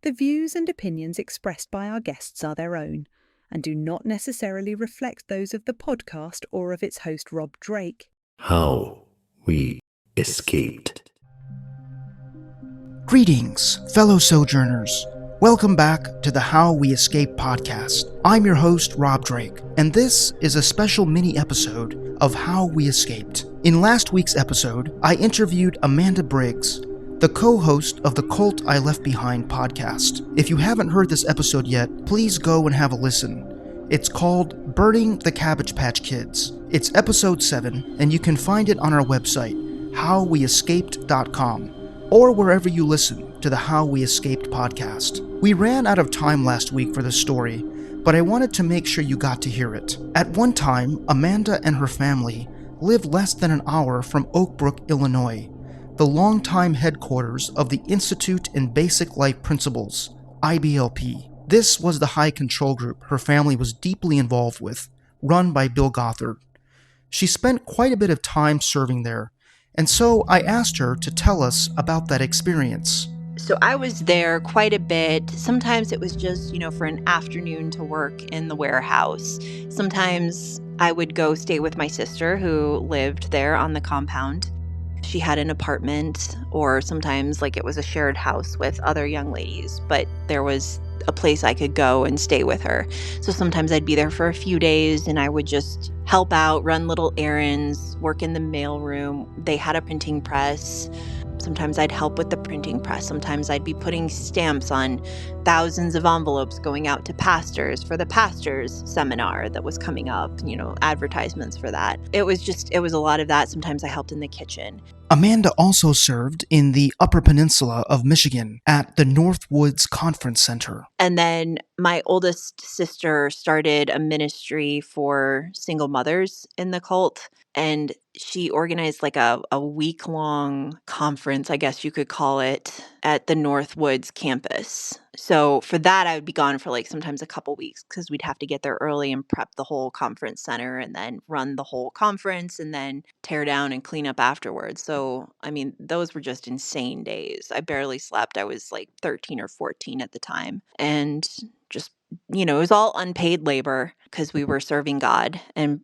The views and opinions expressed by our guests are their own and do not necessarily reflect those of the podcast or of its host Rob Drake. How we escaped. Greetings, fellow sojourners. Welcome back to the How We Escape podcast. I'm your host, Rob Drake, and this is a special mini episode of How We Escaped. In last week's episode, I interviewed Amanda Briggs, the co-host of the Cult I Left Behind podcast. If you haven't heard this episode yet, please go and have a listen. It's called Burning the Cabbage Patch Kids. It's episode 7, and you can find it on our website, howweescaped.com, or wherever you listen to the How We Escaped podcast. We ran out of time last week for the story, but I wanted to make sure you got to hear it. At one time, Amanda and her family lived less than an hour from Oak Brook, Illinois, the longtime headquarters of the Institute in Basic Life Principles, IBLP. This was the high control group her family was deeply involved with, run by Bill Gothard. She spent quite a bit of time serving there, and so I asked her to tell us about that experience. So I was there quite a bit. Sometimes it was just, for an afternoon to work in the warehouse. Sometimes I would go stay with my sister who lived there on the compound. She had an apartment, or sometimes it was a shared house with other young ladies, but there was a place I could go and stay with her. So sometimes I'd be there for a few days and I would just help out, run little errands, work in the mailroom. They had a printing press. Sometimes I'd help with the printing press. Sometimes I'd be putting stamps on thousands of envelopes going out to pastors for the pastors seminar that was coming up, advertisements for that. It was a lot of that. Sometimes I helped in the kitchen. Amanda also served in the Upper Peninsula of Michigan at the Northwoods Conference Center. And then my oldest sister started a ministry for single mothers in the cult. And she organized a week-long conference, I guess you could call it, at the Northwoods campus. So for that, I would be gone for sometimes a couple weeks because we'd have to get there early and prep the whole conference center and then run the whole conference and then tear down and clean up afterwards. So, those were just insane days. I barely slept. I was 13 or 14 at the time. And just, it was all unpaid labor because we were serving God and,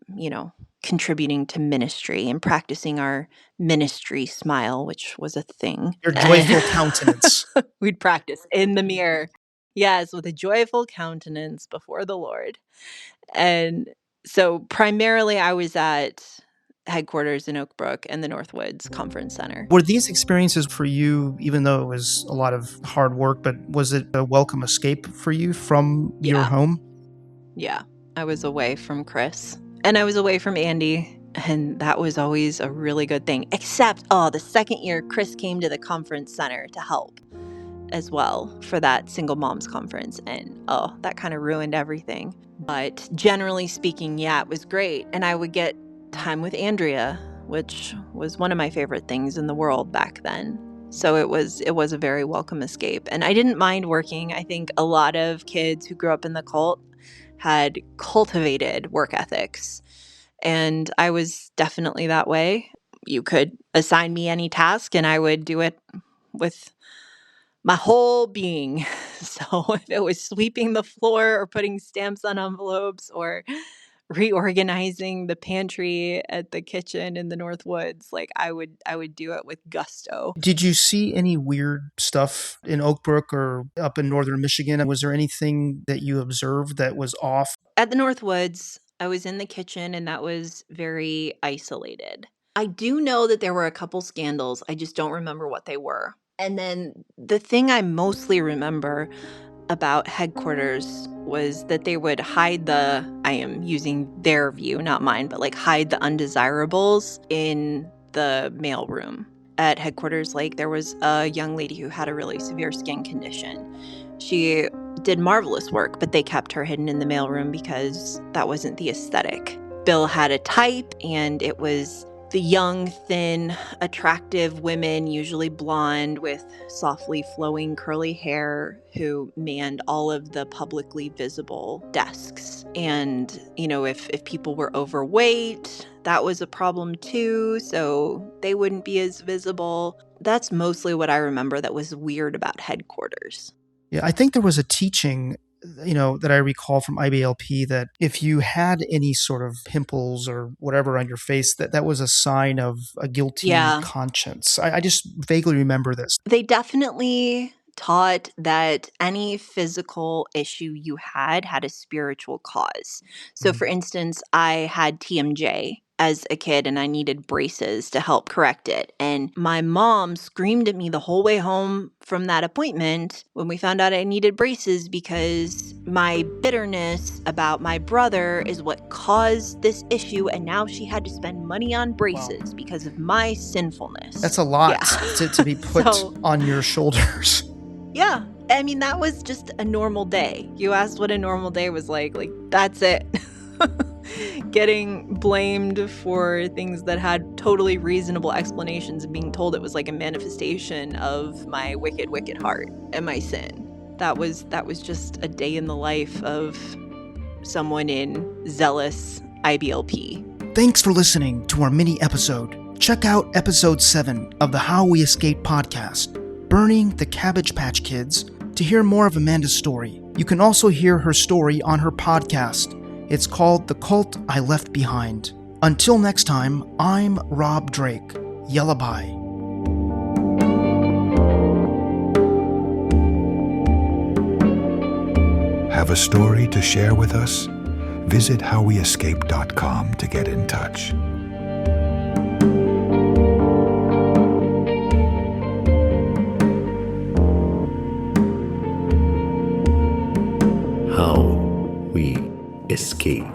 contributing to ministry and practicing our ministry smile, which was a thing. Your joyful countenance. We'd practice in the mirror. Yes, with a joyful countenance before the Lord. And so primarily I was at headquarters in Oak Brook and the Northwoods Conference Center. Were these experiences for you, even though it was a lot of hard work, but was it a welcome escape for you from your home? Yeah, I was away from Chris. And I was away from Andy, and that was always a really good thing. Except, the second year, Chris came to the conference center to help as well for that single moms conference. And, that kind of ruined everything. But generally speaking, it was great. And I would get time with Andrea, which was one of my favorite things in the world back then. So it was a very welcome escape. And I didn't mind working. I think a lot of kids who grew up in the cult had cultivated work ethics. And I was definitely that way. You could assign me any task and I would do it with my whole being. So if it was sweeping the floor or putting stamps on envelopes or reorganizing the pantry at the kitchen in the Northwoods, I would do it with gusto. Did you see any weird stuff in Oak Brook or up in northern Michigan? Was there anything that you observed that was off? At the Northwoods, I was in the kitchen and that was very isolated. I do know that there were a couple scandals. I just don't remember what they were. And then the thing I mostly remember about headquarters was that they would hide I am using their view, not mine, but hide the undesirables in the mailroom. At headquarters, there was a young lady who had a really severe skin condition. She did marvelous work, but they kept her hidden in the mailroom because that wasn't the aesthetic. Bill had a type, and it was the young, thin, attractive women, usually blonde with softly flowing curly hair, who manned all of the publicly visible desks. And, if people were overweight, that was a problem too, so they wouldn't be as visible. That's mostly what I remember that was weird about headquarters. Yeah, I think there was a teaching, that I recall from IBLP that if you had any sort of pimples or whatever on your face, that was a sign of a guilty Yeah. conscience. I just vaguely remember this. They definitely taught that any physical issue you had a spiritual cause. So, for instance, I had TMJ as a kid and I needed braces to help correct it. And my mom screamed at me the whole way home from that appointment when we found out I needed braces because my bitterness about my brother is what caused this issue. And now she had to spend money on braces because of my sinfulness. That's a lot to be put on your shoulders. Yeah. I mean, that was just a normal day. You asked what a normal day was like that's it. Getting blamed for things that had totally reasonable explanations and being told it was like a manifestation of my wicked, wicked heart and my sin. That was just a day in the life of someone in zealous IBLP. Thanks for listening to our mini episode. Check out episode 7 of the How We Escaped podcast, Burning the Cabbage Patch Kids, to hear more of Amanda's story. You can also hear her story on her podcast. It's called The Cult I Left Behind. Until next time, I'm Rob Drake. Yellabai. Have a story to share with us? Visit howweescape.com to get in touch. How we escaped.